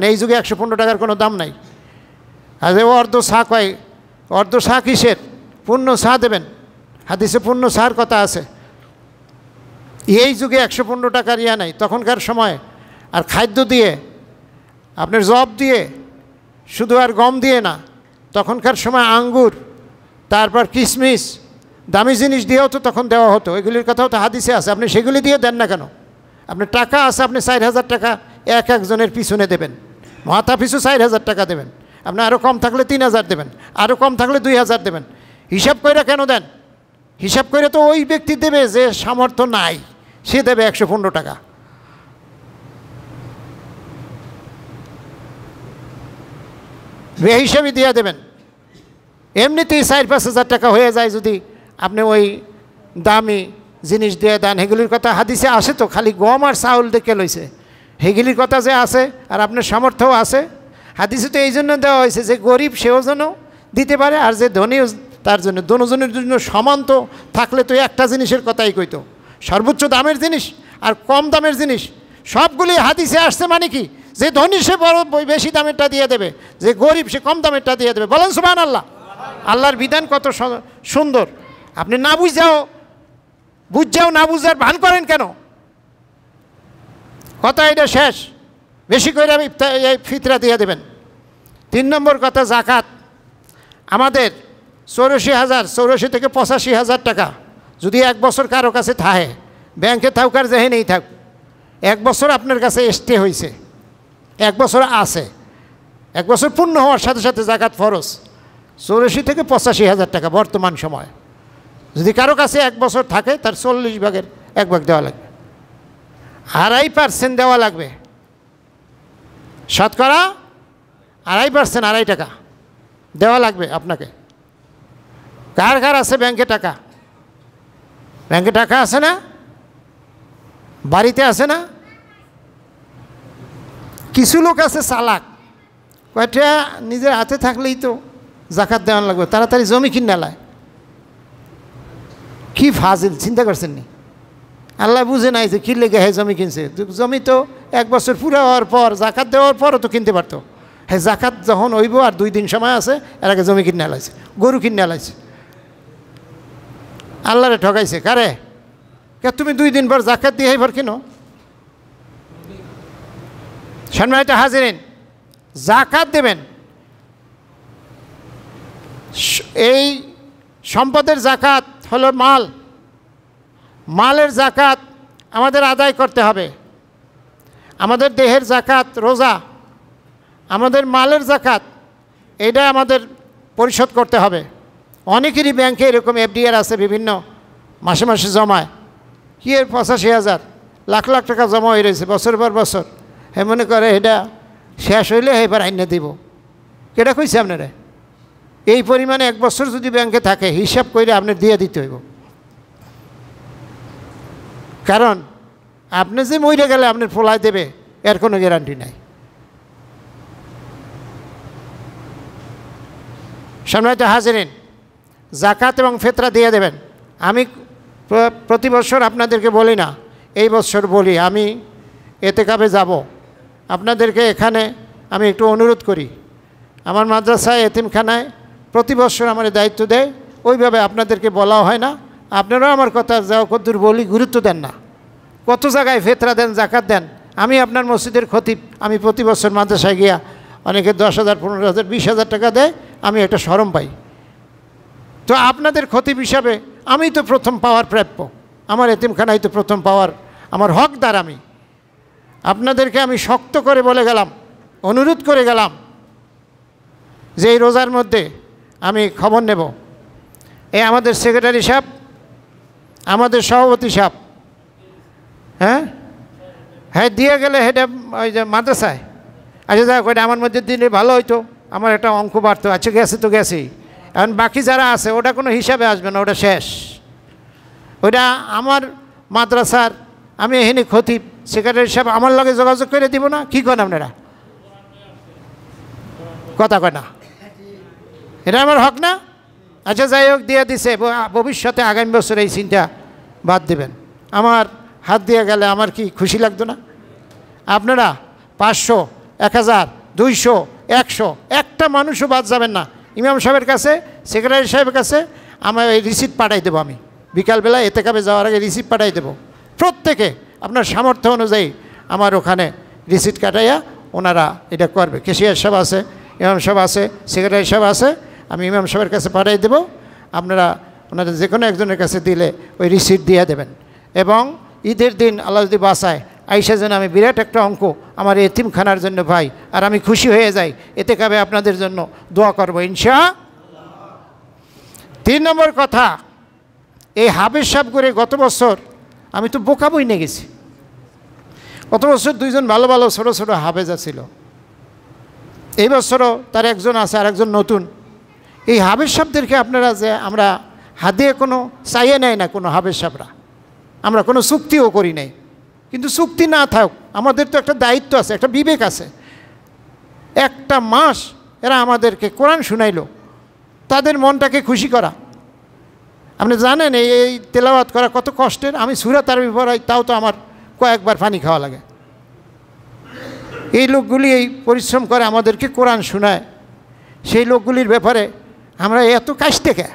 এই যুগে 115 টাকার কোনো দাম নাই। আর অর্ধ সা কয়, অর্ধ সা কিসের? পূর্ণ সা দেবেন, হাদিসে পূর্ণ সার কথা আছে। এই যুগে 115 টাকার ইয়া নাই। তখনকার সময় আর খাদ্য দিয়ে, আপনার জব দিয়ে, শুধু আর গম দিয়ে না, তখনকার সময় আঙ্গুর, তারপর কিশমিশ, দামি জিনিস দিয়েও তো তখন দেওয়া হতো। এগুলির কথাও তো হাদিসে আছে। আপনি সেগুলি দিয়ে দেন না কেন? আপনার টাকা আছে, আপনি 4000 টাকা একজনের পিছনে দেবেন, মাথা পিছু 4000 টাকা দেবেন। আপনি আরও কম থাকলে 3000 দেবেন, আরও কম থাকলে 2000 দেবেন। হিসাব করে কেন দেন? হিসাব করে তো ওই ব্যক্তি দেবে যে সামর্থ্য নাই, সে দেবে 115 টাকা। বেহিসাবি দিয়ে দেবেন। এমনিতেই 4-5 হাজার টাকা হয়ে যায় যদি আপনি ওই দামি জিনিস দিয়ে দেন। এগুলির কথা হাদিসে আসে তো, খালি গম আর চাউল দেখে লইছে। এগুলির কথা যে আছে আর আপনার সামর্থ্যও আছে, হাদিসে তো এই জন্য দেওয়া হয়েছে যে গরিব সেও যেন দিতে পারে, আর যে ধনী তার জন্য, দুজনের জন্য সমান তো থাকলে তো একটা জিনিসের কথাই কইতো। সর্বোচ্চ দামের জিনিস আর কম দামের জিনিস সবগুলি হাদিসে আসছে। মানে কি? যে ধনী সে বড় বেশি দামেরটা দিয়ে দেবে, যে গরিব সে কম দামেরটা দিয়ে দেবে। বলেন সুবহানাল্লাহ। আল্লাহর বিধান কত সুন্দর। আপনি না বুঝাও না বুঝার ভান করেন কেন? কথা এটা শেষ। বেশি করে এই ফিতরা দিয়ে দেবেন। 3 নম্বর কথা, জাকাত। আমাদের 84 থেকে 85,000 টাকা যদি 1 বছর কারো কাছে থাকে, ব্যাংকে থাকুক আর যেহেনেই থাক, 1 বছর আপনার কাছে স্টে হয়েছে, 1 বছর আছে, 1 বছর পূর্ণ হওয়ার সাথে সাথে জাকাত ফরজ। 84 থেকে 85,000 টাকা বর্তমান সময় যদি কারো কাছে 1 বছর থাকে, তার 40 ভাগের 1 ভাগ দেওয়া লাগবে। 2.5% দেওয়া লাগবে। শতকরা 2.5%, 2.5 টাকা দেওয়া লাগবে আপনাকে। কার কার আছে ব্যাংকে টাকা? ব্যাংকে টাকা আছে না? বাড়িতে আছে না? কিছু লোক আছে চালাক, কয়টা নিজের হাতে থাকলেই তো জাকাত দেওয়া লাগবে, তাড়াতাড়ি জমি কিনে নেয়। কি ফাজিল, চিন্তা করছেন নি? আল্লাহ বুঝে নাই যে কি লেগে হ্যাঁ জমি কিনছে। জমি তো 1 বছর পুরো হওয়ার পর, জাকাত দেওয়ার পরও তো কিনতে পারতো। হ্যাঁ, জাকাত যখন হইব আর 2 দিন সময় আছে, এর আগে জমি কিনে আলাইছে, গরু কিনে আলাইছে। আল্লাহরে ঠকাইছে। কারে? তুমি 2 দিন পর জাকাত দিয়ে এবার কেন? সম্মানিত হাজিরিন, জাকাত দেবেন। এই সম্পদের জাকাত হলো মাল। মালের জাকাত আমাদের আদায় করতে হবে। আমাদের দেহের জাকাত রোজা, আমাদের মালের জাকাত এটা আমাদের পরিশোধ করতে হবে। অনেকেরই ব্যাংকে এরকম এফডিআর আছে, বিভিন্ন মাসে মাসে জমায়। কি এর 85,000 লাখ লাখ টাকা জমা হয়ে রয়েছে বছর পর বছর। হ্যাঁ, মনে করে এটা শেষ হইলে এবার আইনে দিব। কেটা কইছে আপনারা? এই পরিমাণে 1 বছর যদি ব্যাংকে থাকে, হিসাব করে আপনার দিয়ে দিতে হইব। কারণ আপনি যে মরে গেলে আপনার ফোলায় দেবে, এর কোনো গ্যারান্টি নাই। সম্মানিত হাজিরিন, জাকাত এবং ফিতরা দিয়ে দেবেন। আমি প্রতি বছর আপনাদেরকে বলি না, এই বছর বলি, আমি এতেকাবে যাব। আপনাদেরকে এখানে আমি একটু অনুরোধ করি, আমার মাদ্রাসায় এতিমখানায় প্রতি বছর আমার দায়িত্ব দেয়, ওইভাবে আপনাদেরকে বলাও হয় না। আপনারাও আমার কথা যাও কদ্দূর বলি গুরুত্ব দেন না। কত জায়গায় ফিতরা দেন, জাকাত দেন। আমি আপনার মসজিদের খতিব, আমি প্রতি বছর মাদ্রাসায় গিয়া অনেকে 10,000, 15,000, 20,000 টাকা দেয়, আমি একটা শরম পাই। তো আপনাদের খতিব হিসাবে আমি তো প্রথম পাওয়ার প্রাপ্য, আমার এতিমখানায় তো প্রথম পাওয়ার আমার হকদার। আমি আপনাদেরকে আমি শক্ত করে বলে গেলাম, অনুরোধ করে গেলাম যে এই রোজার মধ্যে আমি খবর নেব। এই আমাদের সেক্রেটারি সাহেব, আমাদের সভাপতি সাহেব, হ্যাঁ হ্যাঁ দিয়ে গেলে হেটা ওই যে মাদ্রাসায়, আচ্ছা যাক ওইটা আমার মধ্যে দিলে ভালো হইতো, আমার একটা অঙ্ক বাড়তো। আচ্ছা গেছে তো গেছেই, এখন বাকি যারা আছে ওটা কোনো হিসাবে আসবে না, ওটা শেষ। ওইটা আমার মাদ্রাসার, আমি এখানে খতিব, সেক্রেটারি সাহেব আমার লগে যোগাযোগ করে দিব না? কী করেন আপনারা? কথা কয় না, এটা আমার হক না? আচ্ছা যাই হোক, দিয়ে দিছে। ভবিষ্যতে আগামী বছর এই চিন্তা বাদ দেবেন। আমার হাত দিয়ে গেলে আমার কি খুশি লাগতো না? আপনারা 500, 1000, 200, 100, একটা মানুষও বাদ যাবেন না। ইমাম সাহেবের কাছে, সেক্রেটারি সাহেবের কাছে আমার এই রিসিপ্ট পাঠাই দেবো। আমি বিকালবেলা এতেকাবে যাওয়ার আগে রিসিপ্ট পাঠাই দেবো। প্রত্যেকে আপনার সামর্থ্য অনুযায়ী আমার ওখানে রিসিপ্ট কাটাইয়া ওনারা এটা করবে। ক্যাশিয়ার সাহেব আছে, ইমাম সাহেব আছে, সেক্রেটারি সাহেব আছে, আমি ইমাম সাহেবের কাছে পাঠাই দেবো। আপনারা ওনাদের যে কোনো একজনের কাছে দিলে ওই রিসিপ্ট দিয়ে দেবেন। এবং ঈদের দিন আল্লাহ যদি বাঁচায় আইসা যেন আমি বিরাট একটা অঙ্ক আমার এতিমখানার জন্য পাই, আর আমি খুশি হয়ে যাই। এতে কাবে আপনাদের জন্য দোয়া করবো ইনশাআল্লাহ। 3 নম্বর কথা, এই হাফেজ সাহেব করে গত বছর আমি তো বোকা বই নিয়ে গেছি। গত বছর 2 জন ভালো ভালো ছোটো ছোটো হাফেজ ছিল। এই বছরও তার একজন আছে আর একজন নতুন। এই হাফেজ সাহেবদেরকে আপনারা যে আমরা হাতে কোনো চাইয়ে নেয় না কোনো হাফেজ সাহেবরা, আমরা কোনো চুক্তিও করি নাই। কিন্তু চুক্তি না থাক, আমাদের তো একটা দায়িত্ব আছে, একটা বিবেক আছে। একটা মাস এরা আমাদেরকে কোরআন শুনাইলো, তাদের মনটাকে খুশি করা। আপনি জানেন এই তেলাওয়াত করা কত কষ্টের। আমি সূরা তারবি পড়াই, তাও তো আমার কয়েকবার পানি খাওয়া লাগে। এই লোকগুলি এই পরিশ্রম করে আমাদেরকে কোরআন শোনায়, সেই লোকগুলির ব্যাপারে আমরা এত কাশতে কে?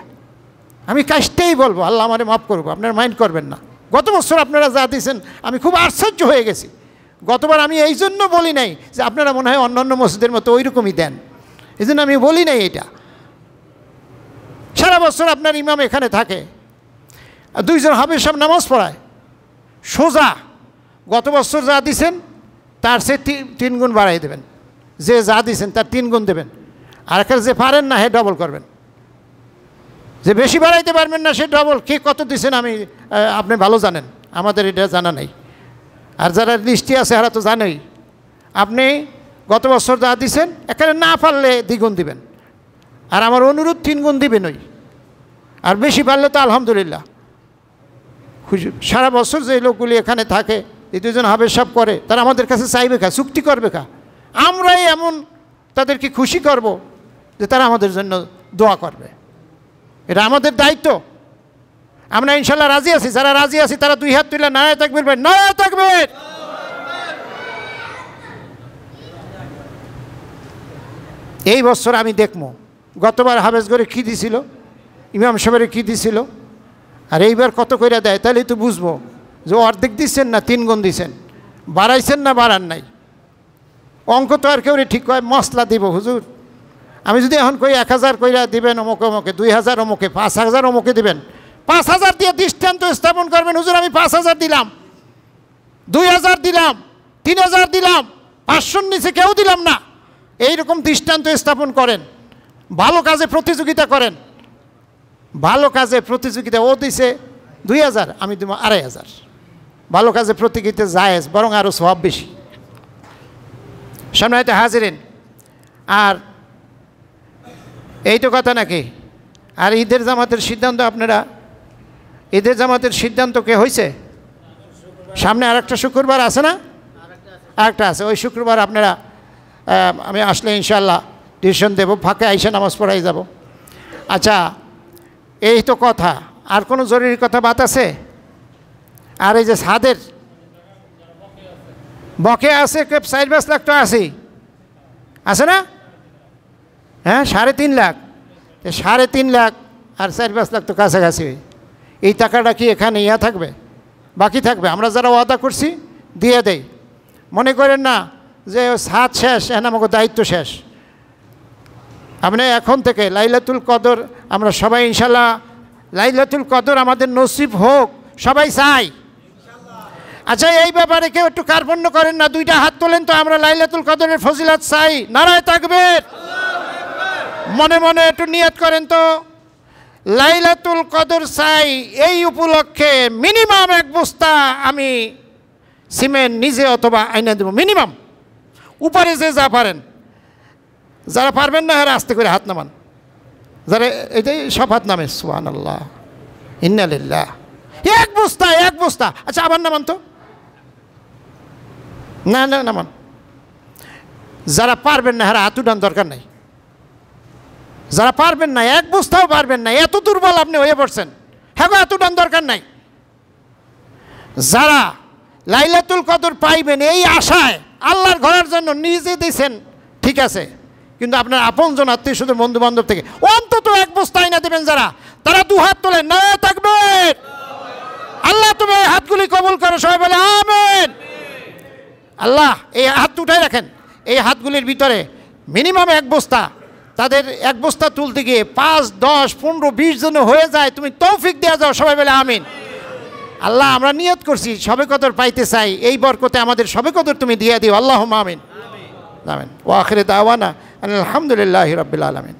আমি কাশতেই বলবো, আল্লাহ আমারে মাফ করবো, আপনারা মাইন্ড করবেন না। গত বছর আপনারা যা দিয়েছেন আমি খুব আশ্চর্য হয়ে গেছি। গতবার আমি এই জন্য বলি নাই যে আপনারা মনে হয় অন্যান্য মসজিদের মতো ওই রকমই দেন, এই জন্য আমি বলি নাই এটা। সারা বছর আপনার ইমাম এখানে থাকে, 2 জন হাফেজ সাহেব নামাজ পড়ায় সোজা। গত বছর যা দিছেন তার সে 3 গুণ বাড়াই দেবেন, যে যা দিছেন তার 3 গুণ দেবেন। আর একটা যে পারেন না হে ডবল করবেন, যে বেশি বাড়াইতে পারবেন না সে ডবল। কে কত দিছেন আমি আপনি ভালো জানেন, আমাদের এটা জানা নাই। আর যারা লিস্টি আছে এরা তো জানেই। আপনি গত বছর যা দিছেন এখানে না পারলে 2 গুণ দিবেন, আর আমার অনুরোধ 3 গুণ দিবেন ওই। আর বেশি পারলে তো আলহামদুলিল্লাহ খুশি। সারা বছর যে লোকগুলি এখানে থাকে, এই 2 জন হাফেজ সাহেব করে, তারা আমাদের কাছে চাইবে কা, চুক্তি করবে কা? আমরাই এমন তাদেরকে খুশি করব যে তারা আমাদের জন্য দোয়া করবে। এটা আমাদের দায়িত্ব। আমরা ইনশাল্লাহ রাজি আছি। যারা রাজি আছি তারা 2 হাত তুলে নারায়ে তাকবীর বলেন, নারায়ে তাকবীর। এই বছর আমি দেখবো গতবার হাফেজ করে কী দিছিল, ইমাম সাহেবের কী দিছিল, আর এইবার কত করে দেয়। তাহলেই তো বুঝবো যে অর্ধেক দিচ্ছেন না 3 গুণ দিচ্ছেন, বাড়াইছেন না বাড়ান নাই। অঙ্ক তো আর কেউ ঠিক কয় মশলা দিব হুজুর। আমি যদি এখন কই 1000 কইরা দিবেন অমুকে অমুকে, 2000 অমুকে, 5000 অমুকে দিবেন, 5000 দিয়ে দৃষ্টান্ত স্থাপন করবেন। হুজুর আমি 5000 দিলাম, 2000 দিলাম, 3000 দিলাম, 500 নিচে কেউ দিলাম না, এইরকম দৃষ্টান্ত স্থাপন করেন। ভালো কাজে প্রতিযোগিতা করেন, ভালো কাজে প্রতিযোগিতা। ও দিছে 2000, আমি দেবো 2500। ভালো কাজে প্রতিযোগিতা জায়েজ, বরং আরও সওয়াব বেশি। সামনে হয়তো হাজিরেন। আর এই তো কথা নাকি? আর ঈদের জামাতের সিদ্ধান্ত আপনারা, ঈদের জামাতের সিদ্ধান্ত কে হয়েছে? সামনে আরেকটা শুক্রবার আছে না? আরেকটা আছে, ওই শুক্রবার আপনারা আমি আসলে ইনশাল্লাহ টিউশন দেবো, ফাঁকে আইসা নামাজ পড়াই যাব। আচ্ছা, এই তো কথা। আর কোনো জরুরি কথা বাত আছে? আর এই যে ছাদের বকে আছে 4-5 লাখ তো আছেই, আছে না? হ্যাঁ, 3.5 লাখ। 3.5 লাখ আর 4-5 লাখ তো কাছাকাছি। এই টাকাটা কি এখানে থাকবে, বাকি থাকবে? আমরা যারা ওয়াদা করছি দিয়ে দেই। মনে করেন না যে ছাদ শেষ, আমাকে দায়িত্ব শেষ। আপনি এখন থেকে লাইলাতুল কদর, আমরা সবাই ইনশাল্লাহ লাইলাতুল কদর আমাদের নসিব হোক, সবাই চাই। আচ্ছা, এই ব্যাপারে কেউ একটু কার্পণ্য করেন না? 2টা হাত তোলেন তো, আমরা লাইলাতুল কদরের ফজিলত চাই। নারায়ে তাকবীর। মনে মনে একটু নিয়ত করেন তো, লাইলাতুল কদর চাই। এই উপলক্ষে মিনিমাম 1 বস্তা আমি সিমেন্ট নিজে অথবা আইনা দেব, মিনিমাম। উপরে যে যা পারেন, যারা পারবেন না এরা আস্তে করে হাত নামান। যারা এটাই সব হাত নামে, সুবহানাল্লাহ, ইন্না লিল্লাহ। 1 বস্তা, 1 বস্তা। আচ্ছা, আবার নামান তো, না না নামান। যারা পারবেন না এরা হাত উঠান, দরকার নাই। যারা পারবেন না, 1 বস্তাও পারবেন না, এত দুর্বল আপনি হয়ে পড়ছেন, হ্যাঁ হাত উঠান, দরকার নাই। যারা লাইলাতুল কদর পাইবেন এই আশায় আল্লাহর ঘরের জন্য নিজে দিয়েছেন, ঠিক আছে, কিন্তু আপনার আপনজন আত্মীয় শুধু বন্ধু বান্ধব থেকে অন্তত এক বস্তা আইনা দেবেন যারা, তারা দু হাত তোলেন, না তাকবীর। আল্লাহ তুমি এই হাতগুলি কবুল করো, সবাই বলে আমিন। আল্লাহ এই হাত উঠাই রাখেন, এই হাতগুলির ভিতরে মিনিমাম এক বস্তা, তাদের এক বস্তা তুলতে গিয়ে 5, 10, 15, 20 জন হয়ে যায়, তুমি তৌফিক দেওয়া যাও, সবাই বলে আমিন। আল্লাহ আমরা নিয়ত করছি সবে কদর পাইতে চাই, এই বরকতে আমাদের সবে কদর তুমি দিয়ে দিও, আল্লাহুম্মা আমিন। আমিন। ওয়া আখিরু দাওয়ানা আলহামদুলিল্লাহি রাব্বিল আলামিন।